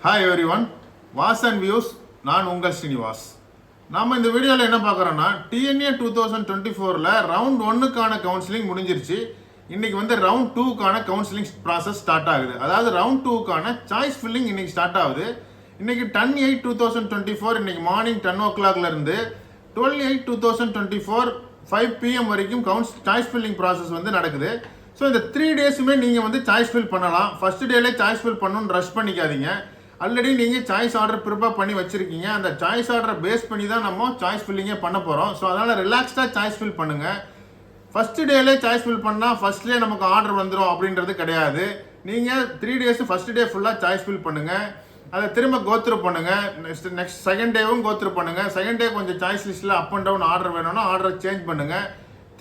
Hi everyone, was and views. நான் உங்கள் ஸ்ரீனிவாஸ். நாம் இந்த வீடியோவில் என்ன பார்க்குறோன்னா TNEA 2024 ரவுண்ட் 1க்கான கவுன்சிலிங் முடிஞ்சிருச்சு. இன்றைக்கி ரவுண்ட் 2க்கான கவுன்சிலிங் ப்ராசஸ் ஸ்டார்ட் ஆகுது. அதாவது ரவுண்ட் 2க்கான சாய்ஸ் ஃபில்லிங் இன்றைக்கி ஸ்டார்ட் ஆகுது. இன்றைக்கி 10/8/2024 இன்றைக்கி மார்னிங் 10 o'clock இருந்து 12/8/2024 5 PM வரைக்கும் சாய்ஸ் ஃபில்லிங் ப்ராசஸ் நடக்குது. ஸோ இந்த 3 டேஸுமே நீங்கள் சாய்ஸ் ஃபில் பண்ணலாம். ஃபர்ஸ்ட் டேலே சாய்ஸ் ஃபில் பண்ணணும்னு ரஷ் பண்ணிக்காதீங்க. ஆல்ரெடி நீங்கள் சாய்ஸ் ஆர்டர் ப்ரிப்பேர் பண்ணி வச்சுருக்கீங்க. அந்த சாய்ஸ் ஆர்டரை பேஸ் பண்ணி தான் நம்ம சாய்ஸ் ஃபில்லிங்கே பண்ண போகிறோம். ஸோ அதனால் ரிலாக்ஸ்டாக சாய்ஸ் ஃபில் பண்ணுங்கள். ஃபஸ்ட்டு டேலே சாய்ஸ் ஃபில் பண்ணால் ஃபஸ்ட்லேயே நமக்கு ஆர்டர் வந்துடும் அப்படின்றது கிடையாது. நீங்கள் 3 டேஸ் ஃபஸ்ட் டே ஃபுல்லாக சாய்ஸ் ஃபில் பண்ணுங்கள். அதை திரும்ப கோத்ரூ பண்ணுங்கள். நெக்ஸ்ட் செகண்ட் டேவும் கோத்ரூ பண்ணுங்கள். செகண்ட் டே கொஞ்சம் சாய்ஸ் லிஸ்ட்டில் அப் அண்ட் டவுன் ஆர்டர் வேணும்னா ஆர்டரை சேஞ்ச் பண்ணுங்கள்.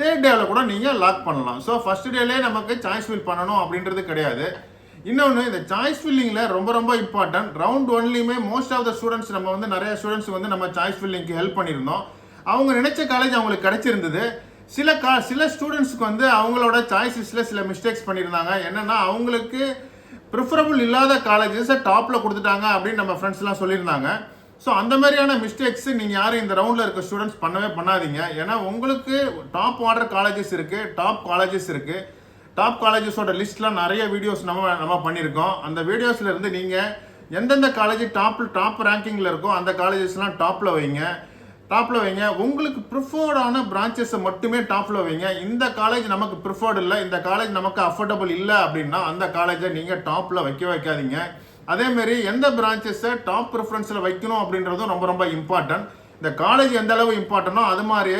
தேர்ட் டேவில் கூட நீங்கள் லாக் பண்ணலாம். ஸோ ஃபஸ்ட் டேலே நமக்கு சாய்ஸ் ஃபில் பண்ணணும் அப்படின்றது கிடையாது. இன்னொன்று, இந்த சாய்ஸ் ஃபில்லிங்கில் ரொம்ப இம்பார்ட்டன்ட். ரவுண்ட் 1லையுமே மோஸ்ட் ஆஃப் த ஸ்டூடெண்ட்ஸ் நம்ம நிறைய ஸ்டூடெண்ட்ஸ் நம்ம சாய்ஸ் ஃபில்லிங்க்கு ஹெல்ப் பண்ணியிருந்தோம். அவங்க நினைச்ச காலேஜ் அவங்களுக்கு கிடைச்சிருந்தது. சில ஸ்டூடெண்ட்ஸுக்கு அவங்களோட சாய்ஸ் லிஸ்ட்டில் சில மிஸ்டேக்ஸ் பண்ணியிருந்தாங்க. என்னென்னா அவங்களுக்கு ப்ரிஃபரபிள் இல்லாத காலேஜஸை டாப்பில் கொடுத்துட்டாங்க அப்படின்னு நம்ம ஃப்ரெண்ட்ஸ்லாம் சொல்லியிருந்தாங்க. ஸோ அந்த மாதிரியான மிஸ்டேக்ஸ் நீங்கள் யாரும் இந்த ரவுண்டில் இருக்க ஸ்டூடெண்ட்ஸ் பண்ணவே பண்ணாதீங்க. ஏன்னா உங்களுக்கு டாப் ஆர்டர் காலேஜஸ் இருக்குது, டாப் காலேஜஸ் இருக்குது. டாப் காலேஜஸோட லிஸ்ட்லாம் நிறைய வீடியோஸ் நம்ம பண்ணியிருக்கோம். அந்த வீடியோஸில் இருந்து நீங்கள் எந்தெந்த காலேஜ் டாப் ரேங்கிங்கில் இருக்கோ அந்த காலேஜஸ்லாம் டாப்பில் வைங்க. உங்களுக்கு ப்ரிஃபர்டான பிரான்ச்சஸை மட்டுமே டாப்பில் வைங்க. இந்த காலேஜ் நமக்கு ப்ரிஃபர்டு இல்லை, இந்த காலேஜ் நமக்கு அஃபோர்டபுள் இல்லை அப்படின்னா அந்த காலேஜை நீங்கள் டாப்பில் வைக்காதீங்க. அதேமாரி எந்த பிரான்ச்சஸை டாப் ப்ரிஃபரன்ஸில் வைக்கணும் அப்படின்றதும் ரொம்ப இம்பார்ட்டன்ட். இந்த காலேஜ் எந்த அளவு இம்பார்ட்டனோ அது மாதிரி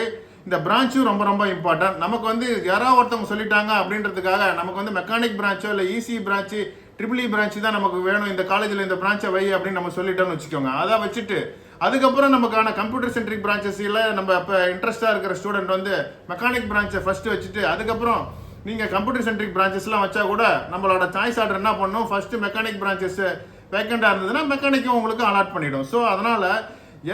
இந்த பிரான்ச்சும் ரொம்ப இம்பார்ட்டன்ட். நமக்கு யாராவது ஒருத்தவங்க சொல்லிட்டாங்க அப்படின்றதுக்காக நமக்கு மெக்கானிக் பிரான்ச்சோ இல்லை இசி பிரான்ச்சு ட்ரிபிள் பிரான்ச்சு தான் நமக்கு வேணும், இந்த காலேஜில் இந்த பிரான்ச்சை வை அப்படின்னு நம்ம சொல்லிட்டோம்னு வச்சுக்கோங்க. அதை வச்சுட்டு அதுக்கப்புறம் நமக்கான கம்ப்யூட்டர் சென்ட்ரிக் பிரான்ச்சஸில் நம்ம இப்போ இன்ட்ரெஸ்டாக இருக்கிற ஸ்டூடெண்ட் மெக்கானிக் பிரான்ச்சை ஃபஸ்ட்டு வச்சுட்டு அதுக்கப்புறம் நீங்கள் கம்ப்யூட்டர் சென்ட்ரிக் பிரான்ச்சஸ்லாம் வச்சா கூட நம்மளோட சாய்ஸ் ஆர்டர் என்ன பண்ணும், ஃபஸ்ட்டு மெக்கானிக் பிரான்ச்சஸ் வேக்கண்டாக இருந்ததுன்னா மெக்கானிக்கும் உங்களுக்கு அலாட் பண்ணிடும். ஸோ அதனால்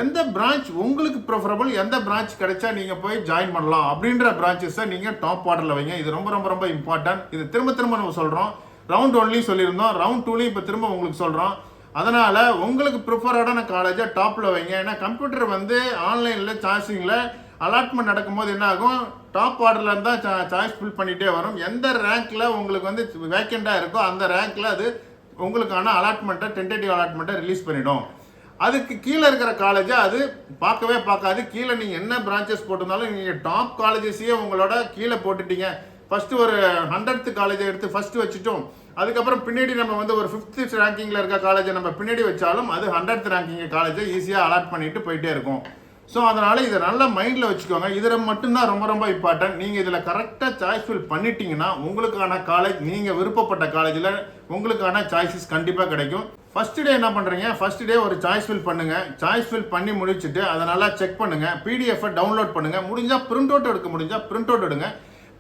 எந்த பிரான்ச் உங்களுக்கு ப்ரிஃபரபிள், எந்த பிரான்ச் கிடைச்சா நீங்கள் போய் ஜாயின் பண்ணலாம் அப்படின்ற பிரான்ச்சஸை நீங்கள் டாப் ஆர்டரில் வைங்க. இது ரொம்ப இம்பார்ட்டன்ட். இது திரும்ப நம்ம சொல்கிறோம். ரவுண்ட் 1லையும் சொல்லியிருந்தோம், ரவுண்ட் 2லையும் இப்போ திரும்ப உங்களுக்கு சொல்கிறோம். அதனால் உங்களுக்கு ப்ரிஃபர்டான காலேஜை டாப்பில் வைங்க. ஏன்னா கம்ப்யூட்டர் ஆன்லைனில் சாய்ஸிங்கில் அலாட்மெண்ட் நடக்கும்போது என்ன ஆகும், டாப் ஆர்டரில் இருந்தால் சாய்ஸ் ஃபில் பண்ணிகிட்டே வரும். எந்த ரேங்க்கில் உங்களுக்கு வேக்கண்டாக இருக்கோ அந்த ரேங்க்கில் அது உங்களுக்கான அலாட்மெண்ட்டை டென்டேட்டிவ் அலாட்மெண்ட்டை ரிலீஸ் பண்ணிடும். அதுக்கு கீழே இருக்கிற காலேஜை அது பார்க்காது. கீழே நீங்கள் என்ன பிரான்ச்சஸ் போட்டிருந்தாலும் நீங்கள் டாப் காலேஜஸையே உங்களோட கீழே போட்டுட்டீங்க. ஃபஸ்ட்டு ஒரு 100th காலேஜை எடுத்து ஃபஸ்ட்டு வச்சுட்டோம், அதுக்கப்புறம் பின்னாடி நம்ம ஒரு 5th ரேங்கிங்கில் இருக்க காலேஜை நம்ம பின்னாடி வச்சாலும் அது 100th ரேங்கிங் காலேஜை ஈஸியாக அலாட் பண்ணிட்டு போயிட்டே இருக்கும். ஸோ அதனால் இதை நல்லா மைண்டில் வச்சுக்கோங்க. இதில் மட்டும்தான் ரொம்ப இம்பார்ட்டன்ட். நீங்கள் இதில் கரெக்டாக சாய்ஸ் ஃபில் பண்ணிட்டீங்கன்னா உங்களுக்கான காலேஜ், நீங்கள் விருப்பப்பட்ட காலேஜில் உங்களுக்கான சாய்ஸஸ் கண்டிப்பாக கிடைக்கும். ஃபர்ஸ்ட் டே என்ன பண்ணுறீங்க, ஃபர்ஸ்ட் டே ஒரு சாய்ஸ் ஃபில் பண்ணுங்கள். சாய்ஸ் ஃபில் பண்ணி முடிச்சுட்டு அதை நல்லா செக் பண்ணுங்கள். பிடிஎஃப் டவுன்லோட் பண்ணுங்கள். முடிஞ்சால் பிரிண்ட் அவுட் எடுக்க முடிஞ்சால் பிரிண்ட் அவுட் எடுங்க.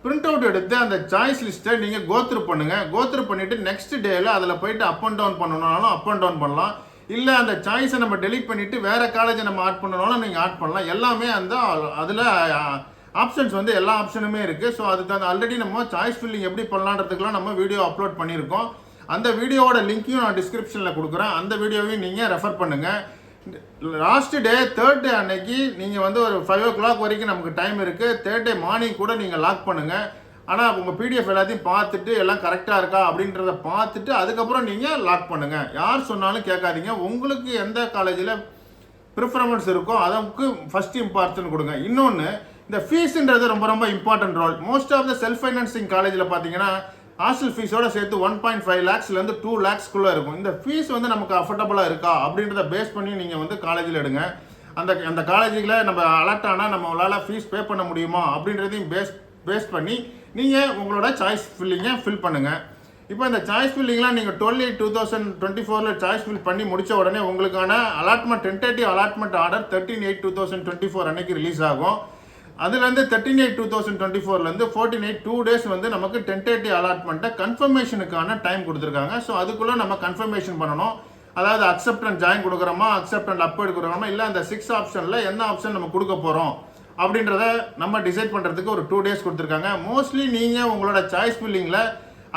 பிரிண்ட் அவுட் எடுத்து அந்த சாய்ஸ் லிஸ்ட்டை நீங்கள் கோத்ரூ பண்ணுங்கள். கோத்ரூ பண்ணிவிட்டு நெக்ஸ்ட் டேயில் அதில் போயிட்டு அப் அண்ட் டவுன் பண்ணணும்னாலும் அப் அண்ட் டவுன் பண்ணலாம். இல்லை அந்த சாய்ஸை நம்ம டெலீட் பண்ணிவிட்டு வேறு காலேஜை நம்ம ஆட் பண்ணணும்னாலும் நீங்கள் ஆட் பண்ணலாம். எல்லாமே அதில் ஆப்ஷன்ஸ் எல்லா ஆப்ஷனுமே இருக்குது. ஸோ அதுக்கு ஆல்ரெடி நம்ம சாய்ஸ் ஃபில்லிங் எப்படி பண்ணலான்றதுக்குலாம் நம்ம வீடியோ அப்லோட் பண்ணியிருக்கோம். அந்த வீடியோவோட லிங்க்கையும் நான் டிஸ்கிரிப்ஷனில் கொடுக்குறேன். அந்த வீடியோவையும் நீங்கள் ரெஃபர் பண்ணுங்கள். லாஸ்ட் டே 3rd டே அன்னைக்கு நீங்கள் ஒரு 5 o'clock வரைக்கும் நமக்கு டைம் இருக்குது. 3rd டே மார்னிங் கூட நீங்கள் லாக் பண்ணுங்கள். ஆனால் உங்கள் பிடிஎஃப் எல்லாத்தையும் பார்த்துட்டு எல்லாம் கரெக்டாக இருக்கா அப்படின்றத பார்த்துட்டு அதுக்கப்புறம் நீங்கள் லாக் பண்ணுங்கள். யார் சொன்னாலும் கேட்காதீங்க. உங்களுக்கு எந்த காலேஜில் ப்ரிஃபரன்ஸ் இருக்கோ அதுக்கு ஃபஸ்ட்டு இம்பார்ட்டன்ட் கொடுங்க. இன்னொன்று, இந்த ஃபீஸுன்றது ரொம்ப important role. Most of the self financing காலேஜில் பார்த்தீங்கன்னா ஹாஸ்டல் ஃபீஸோட சேர்த்து 1.5 lakhsலேருந்து 2 lakhsக்குள்ளே இருக்கும். இந்த ஃபீஸ் நமக்கு அஃபோர்டபுளாக இருக்கா அப்படின்றத பேஸ் பண்ணி நீங்கள் காலேஜில் எடுங்க. அந்த காலேஜில் நம்ம அலர்ட் ஆனால் நம்மளால் ஃபீஸ் பே பண்ண முடியுமா அப்படின்றதையும் பேஸ் பண்ணி நீங்கள் உங்களோட சாய்ஸ் ஃபில்லிங்கை ஃபில் பண்ணுங்கள். இப்போ இந்த சாய்ஸ் ஃபில்லிங்லாம் நீங்கள் 12/8/2024 சாய்ஸ் ஃபில் பண்ணி முடித்த உடனே உங்களுக்கான அலாட்மெண்ட் டென்டேட்டிவ் அலாட்மெண்ட் ஆர்டர் 13/8/2024 அன்னைக்கு ரிலீஸ் ஆகும். அதுலேருந்து 13/8/2024 14/8 2 days நமக்கு டென்டேட்டிவ் அலாட்மெண்ட்டை கன்ஃபர்மேஷனுக்கான டைம் கொடுத்துருக்காங்க. ஸோ அதுக்குள்ளே நம்ம கன்ஃபர்மேஷன் பண்ணணும். அதாவது அக்செப்ட் அண்ட் ஜாயின் கொடுக்குறோமா, அக்செப்ட் அண்ட் அப் எடுக்கிறோமா, இல்லை அந்த 6 ஆப்ஷனில் என்ன ஆப்ஷன் நம்ம கொடுக்க போகிறோம் அப்படின்றத நம்ம டிசைட் பண்ணுறதுக்கு ஒரு 2 days கொடுத்துருக்காங்க. மோஸ்ட்லி நீங்கள் உங்களோட சாய்ஸ் ஃபில்லிங்கில்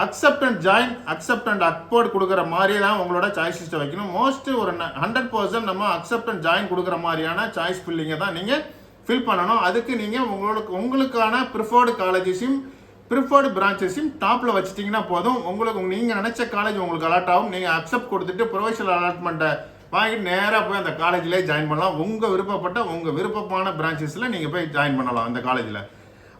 accept and join, accept and upward கொடுக்குற மாதிரி தான் உங்களோட சாய்ஸ் லிஸ்ட்டை வைக்கணும். மோஸ்ட் ஒரு 100% நம்ம அக்செப்ட் அண்ட் ஜாயின் கொடுக்குற மாதிரியான சாய்ஸ் ஃபில்லிங்கை தான் நீங்கள் ஃபில் பண்ணணும். அதுக்கு நீங்கள் உங்களுக்கான ப்ரிஃபர்டு காலேஜஸையும் ப்ரிஃபர்டு பிரான்ச்சஸையும் டாப்பில் வச்சிட்டிங்கன்னா போதும். நீங்கள் நினச்ச காலேஜ் உங்களுக்கு அலாட் ஆகும். நீங்கள் அக்செப்ட் கொடுத்துட்டு ப்ரொவிஷனல் அலாட்மெண்ட்டை வாங்கிட்டு நேராக போய் அந்த காலேஜில் ஜாயின் பண்ணலாம். உங்கள் விருப்பமான பிரான்ச்சஸில் நீங்கள் போய் ஜாயின் பண்ணலாம் அந்த காலேஜில்.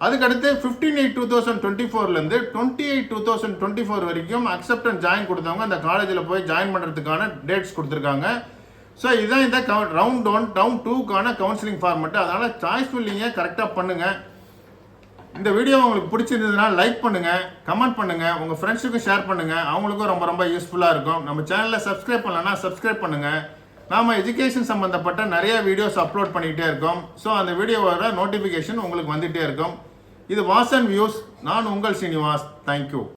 அதுக்கடுத்து 15/8/2024 28/2024 வரைக்கும் அக்செப்ட் அண்ட் ஜாயின் கொடுத்தவங்க அந்த காலேஜில் போய் ஜாயின் பண்ணுறதுக்கான டேட்ஸ் கொடுத்துருக்காங்க. ஸோ இதுதான் இந்த ரவுண்ட் 1 ரவுண்ட் 2க்கான கவுன்சிலிங் ஃபார்மெட்டு. அதனால் சாய்ஸ் ஃபில்லிங்கை கரெக்டாக பண்ணுங்கள். இந்த வீடியோ உங்களுக்கு பிடிச்சிருந்ததுன்னா லைக் பண்ணுங்கள், கமெண்ட் பண்ணுங்கள், உங்கள் ஃப்ரெண்ட்ஸுக்கும் ஷேர் பண்ணுங்கள். அவங்களுக்கும் ரொம்ப ரொம்ப யூஸ்ஃபுல்லாக இருக்கும். நம்ம சேனலில் சப்ஸ்கிரைப் பண்ணலன்னா சப்ஸ்கிரைப் பண்ணுங்கள். நாம் எஜுகேஷன் சம்மந்தப்பட்ட நிறைய வீடியோஸ் அப்லோட் பண்ணிக்கிட்டே இருக்கோம். ஸோ அந்த வீடியோவோட நோட்டிஃபிகேஷன் உங்களுக்கு வந்துகிட்டே இருக்கும். இது வாசன் வியூஸ். நான் உங்கள் சீனிவாஸ். தேங்க்யூ.